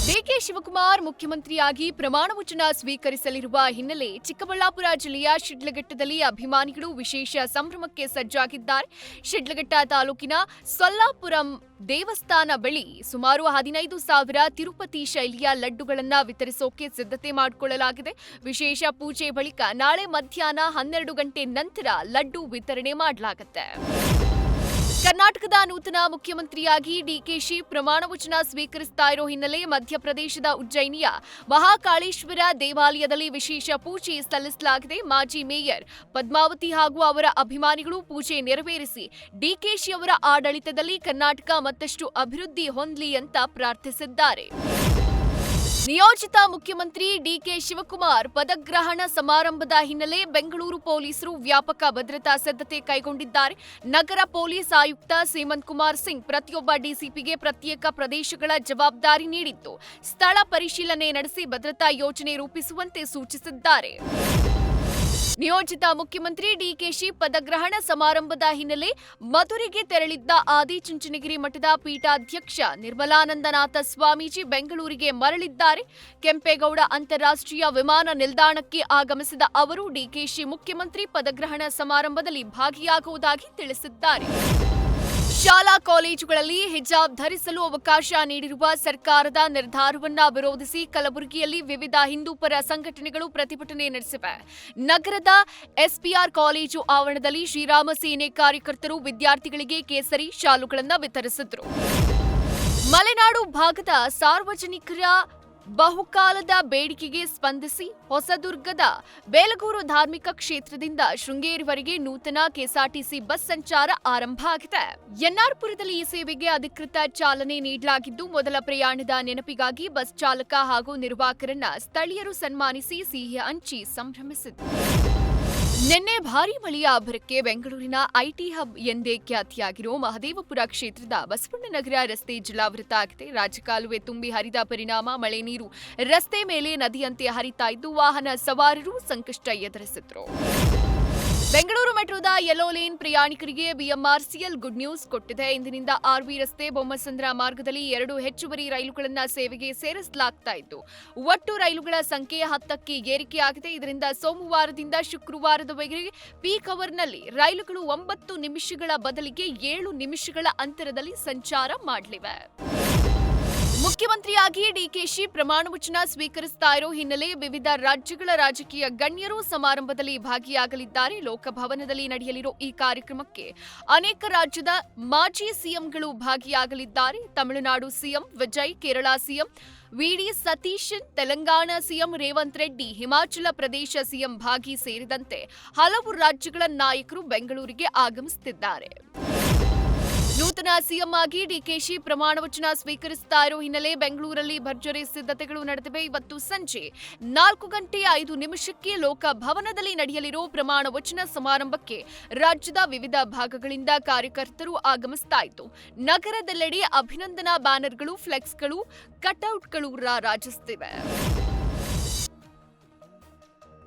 DK Shivakumar ಮುಖ್ಯಮಂತ್ರಿಯಾಗಿ ಪ್ರಮಾಣ ವಚನ ಸ್ವೀಕರಿಸಲಿರುವ ಹಿನ್ನೆಲೆ ಚಿಕ್ಕಬಳ್ಳಾಪುರ ಜಿಲ್ಲೆಯ ಶಿಡ್ಲಘಟ್ಟದಲ್ಲಿ ಅಭಿಮಾನಿಗಳು ವಿಶೇಷ ಸಂಭ್ರಮಕ್ಕೆ ಸಜ್ಜಾಗಿದ್ದಾರೆ. ಶಿಡ್ಲಘಟ್ಟ ತಾಲೂಕಿನ ಸೊಲ್ಲಾಪುರಂ ದೇವಸ್ಥಾನ ಬಳಿ ಸುಮಾರು 15,000 ತಿರುಪತಿ ಶೈಲಿಯ ಲಡ್ಡುಗಳನ್ನು ವಿತರಿಸೋಕೆ ಸಿದ್ಧತೆ ಮಾಡಿಕೊಳ್ಳಲಾಗಿದೆ. ವಿಶೇಷ ಪೂಜೆ ಬಳಿಕ ನಾಳೆ ಮಧ್ಯಾಹ್ನ 12 ಗಂಟೆ ನಂತರ ಲಡ್ಡು ವಿತರಣೆ ಮಾಡಲಾಗುತ್ತೆ. ಕರ್ನಾಟಕದ ನೂತನ ಮುಖ್ಯಮಂತ್ರಿಯಾಗಿ ಡಿಕೆಶಿ ಪ್ರಮಾಣ ವಚನ ಸ್ವೀಕರಿಸ್ತಾ ಇರೋ ಹಿನ್ನೆಲೆ ಮಧ್ಯಪ್ರದೇಶದ ಉಜ್ಜಯಿನಿಯ ಮಹಾಕಾಳೇಶ್ವರ ದೇವಾಲಯದಲ್ಲಿ ವಿಶೇಷ ಪೂಜೆ ಸಲ್ಲಿಸಲಾಗಿದೆ. ಮಾಜಿ ಮೇಯರ್ ಪದ್ಮಾವತಿ ಹಾಗೂ ಅವರ ಅಭಿಮಾನಿಗಳು ಪೂಜೆ ನೆರವೇರಿಸಿ ಡಿಕೆಶಿ ಅವರ ಆಡಳಿತದಲ್ಲಿ ಕರ್ನಾಟಕ ಮತ್ತಷ್ಟು ಅಭಿವೃದ್ಧಿ ಹೊಂದಲಿ ಅಂತ ಪ್ರಾರ್ಥಿಸಿದ್ದಾರೆ. ನಿಯೋಜಿತ ಮುಖ್ಯಮಂತ್ರಿ ಡಿಕೆ ಶಿವಕುಮಾರ್ ಪದಗ್ರಹಣ ಸಮಾರಂಭದ ಹಿನ್ನೆಲೆ ಬೆಂಗಳೂರು ಪೊಲೀಸರು ವ್ಯಾಪಕ ಭದ್ರತಾ ಸಿದ್ಧತೆ ಕೈಗೊಂಡಿದ್ದಾರೆ. ನಗರ ಪೊಲೀಸ್ ಆಯುಕ್ತ ಸೇಮಂತ್ ಕುಮಾರ್ ಸಿಂಗ್ ಪ್ರತಿಯೊಬ್ಬ ಡಿಸಿಪಿಗೆ ಪ್ರತ್ಯೇಕ ಪ್ರದೇಶಗಳ ಜವಾಬ್ದಾರಿ ನೀಡಿದ್ದು, ಸ್ಥಳ ಪರಿಶೀಲನೆ ನಡೆಸಿ ಭದ್ರತಾ ಯೋಜನೆ ರೂಪಿಸುವಂತೆ ಸೂಚಿಸಿದ್ದಾರೆ. ನಿಯೋಜಿತ ಮುಖ್ಯಮಂತ್ರಿ ಡಿಕೆಶಿ ಪದಗ್ರಹಣ ಸಮಾರಂಭದ ಹಿನ್ನೆಲೆ ಮಧುರೆಗೆ ತೆರಳಿದ್ದ ಆದಿಚುಂಚನಗಿರಿ ಮಠದ ಪೀಠಾಧ್ಯಕ್ಷ ನಿರ್ಮಲಾನಂದನಾಥ ಸ್ವಾಮೀಜಿ ಬೆಂಗಳೂರಿಗೆ ಮರಳಿದ್ದಾರೆ. ಕೆಂಪೇಗೌಡ ಅಂತಾರಾಷ್ಟ್ರೀಯ ವಿಮಾನ ನಿಲ್ದಾಣಕ್ಕೆ ಆಗಮಿಸಿದ ಅವರು ಡಿಕೆಶಿ ಮುಖ್ಯಮಂತ್ರಿ ಪದಗ್ರಹಣ ಸಮಾರಂಭದಲ್ಲಿ ಭಾಗಿಯಾಗುವುದಾಗಿ ತಿಳಿಸಿದ್ದಾರೆ. ಶಾಲಾ ಕಾಲೇಜುಗಳಲ್ಲಿ ಹಿಜಾಬ್ ಧರಿಸಲು ಅವಕಾಶ ನೀಡಿರುವ ಸರ್ಕಾರದ ನಿರ್ಧಾರವನ್ನ ವಿರೋಧಿಸಿ ಕಲಬುರಗಿಯಲ್ಲಿ ವಿವಿಧ ಹಿಂದೂಪರ ಸಂಘಟನೆಗಳು ಪ್ರತಿಭಟನೆ ನಡೆಸಿವೆ. ನಗರದ ಎಸ್ಪಿಆರ್ ಕಾಲೇಜು ಆವರಣದಲ್ಲಿ ಶ್ರೀರಾಮ ಸೇನೆ ಕಾರ್ಯಕರ್ತರು ವಿದ್ಯಾರ್ಥಿಗಳಿಗೆ ಕೇಸರಿ ಶಾಲುಗಳನ್ನು ವಿತರಿಸಿದರು. ಮಲೆನಾಡು ಭಾಗದ ಸಾರ್ವಜನಿಕರ ಬಹುಕಾಲದ ಬೇಡಿಕೆಗೆ ಸ್ಪಂದಿಸಿ ಹೊಸದುರ್ಗದ ಬೇಲಗೂರು ಧಾರ್ಮಿಕ ಕ್ಷೇತ್ರದಿಂದ ಶೃಂಗೇರಿವರೆಗೆ ನೂತನ ಕೆಎಸ್ಆರ್ಟಿಸಿ ಬಸ್ ಸಂಚಾರ ಆರಂಭ ಆಗಿದೆ. ಎನ್ಆರ್ಪುರದಲ್ಲಿ ಈ ಸೇವೆಗೆ ಅಧಿಕೃತ ಚಾಲನೆ ನೀಡಲಾಗಿದ್ದು, ಮೊದಲ ಪ್ರಯಾಣದ ನೆನಪಿಗಾಗಿ ಬಸ್ ಚಾಲಕ ಹಾಗೂ ನಿರ್ವಾಹಕರನ್ನ ಸ್ಥಳೀಯರು ಸನ್ಮಾನಿಸಿ ಸಿಹಿ ಹಂಚಿ ಸಂಭ್ರಮಿಸಿದರು. ನಿನ್ನೆ ಭಾರೀ ಮಳೆಯ ಅಬ್ಬರಕ್ಕೆ ಬೆಂಗಳೂರಿನ ಐಟಿ ಹಬ್ ಎಂದೇ ಖ್ಯಾತಿಯಾಗಿರೋ ಮಹದೇವಪುರ ಕ್ಷೇತ್ರದ ಬಸವಣ್ಣನಗರ ರಸ್ತೆ ಜಲಾವೃತ ಆಗಿದೆ. ರಾಜಕಾಲುವೆ ತುಂಬಿ ಹರಿದ ಪರಿಣಾಮ ಮಳೆ ನೀರು ರಸ್ತೆ ಮೇಲೆ ನದಿಯಂತೆ ಹರಿತಾ ಇದ್ದು ವಾಹನ ಸವಾರರು ಸಂಕಷ್ಟ ಎದುರಿಸಿದ್ರು. ಬೆಂಗಳೂರು ಮೆಟ್ರೋದ ಯೆಲ್ಲೋ ಲೇನ್ ಪ್ರಯಾಣಿಕರಿಗೆ ಬಿಎಂಆರ್ಸಿಎಲ್ ಗುಡ್ ನ್ಯೂಸ್ ಕೊಟ್ಟಿದೆ. ಇಂದಿನಿಂದ ಆರ್ವಿ ರಸ್ತೆ ಬೊಮ್ಮಸಂದ್ರ ಮಾರ್ಗದಲ್ಲಿ 2 ಹೆಚ್ಚುವರಿ ರೈಲುಗಳನ್ನು ಸೇವೆಗೆ ಸೇರಿಸಲಾಗ್ತಾ ಇದ್ದು, ಒಟ್ಟು ರೈಲುಗಳ ಸಂಖ್ಯೆ 10ಕ್ಕೆ ಏರಿಕೆಯಾಗಿದೆ. ಇದರಿಂದ ಸೋಮವಾರದಿಂದ ಶುಕ್ರವಾರದವರೆಗೆ ಪೀಕ್ ಅವರ್ನಲ್ಲಿ ರೈಲುಗಳು 9 ನಿಮಿಷಗಳ ಬದಲಿಗೆ 7 ನಿಮಿಷಗಳ ಅಂತರದಲ್ಲಿ ಸಂಚಾರ ಮಾಡಲಿವೆ. ಮುಖ್ಯಮಂತ್ರಿಯಾಗಿ ಡಿಕೆಶಿ ಪ್ರಮಾಣ ವಚನ ಸ್ವೀಕರಿಸ್ತಾ ಇರೋ ಹಿನ್ನೆಲೆ ವಿವಿಧ ರಾಜ್ಯಗಳ ರಾಜಕೀಯ ಗಣ್ಯರು ಸಮಾರಂಭದಲ್ಲಿ ಭಾಗಿಯಾಗಲಿದ್ದಾರೆ. ಲೋಕಭವನದಲ್ಲಿ ನಡೆಯಲಿರೋ ಈ ಕಾರ್ಯಕ್ರಮಕ್ಕೆ ಅನೇಕ ರಾಜ್ಯದ ಮಾಜಿ ಸಿಎಂಗಳು ಭಾಗಿಯಾಗಲಿದ್ದಾರೆ. Tamil Nadu CM Vijay, Kerala CM VD Satheesan, Telangana CM Revanth Reddy, Himachal Pradesh CM ಭಾಗಿ ಸೇರಿದಂತೆ ಹಲವು ರಾಜ್ಯಗಳ ನಾಯಕರು ಬೆಂಗಳೂರಿಗೆ ಆಗಮಿಸುತ್ತಿದ್ದಾರೆ. ನೂತನ ಸಿಎಂ ಆಗಿ ಡಿಕೆಶಿ ಪ್ರಮಾಣ ವಚನ ಸ್ವೀಕರಿಸ್ತಾ ಇರೋ ಹಿನ್ನೆಲೆ ಬೆಂಗಳೂರಲ್ಲಿ ಭರ್ಜರಿ ಸಿದ್ಧತೆಗಳು ನಡೆದಿವೆ. ಇವತ್ತು ಸಂಜೆ 4 ಗಂಟೆ 5 ನಿಮಿಷಕ್ಕೆ ಲೋಕಭವನದಲ್ಲಿ ನಡೆಯಲಿರೋ ಪ್ರಮಾಣ ವಚನ ಸಮಾರಂಭಕ್ಕೆ ರಾಜ್ಯದ ವಿವಿಧ ಭಾಗಗಳಿಂದ ಕಾರ್ಯಕರ್ತರು ಆಗಮಿಸ್ತಾ ಇದ್ದು, ನಗರದೆಲ್ಲೆಡೆ ಅಭಿನಂದನಾ ಬ್ಯಾನರ್ಗಳು, ಫ್ಲೆಕ್ಸ್ಗಳು, ಕಟ್ಔಟ್ಗಳು ರಾರಾಜಿಸುತ್ತಿವೆ.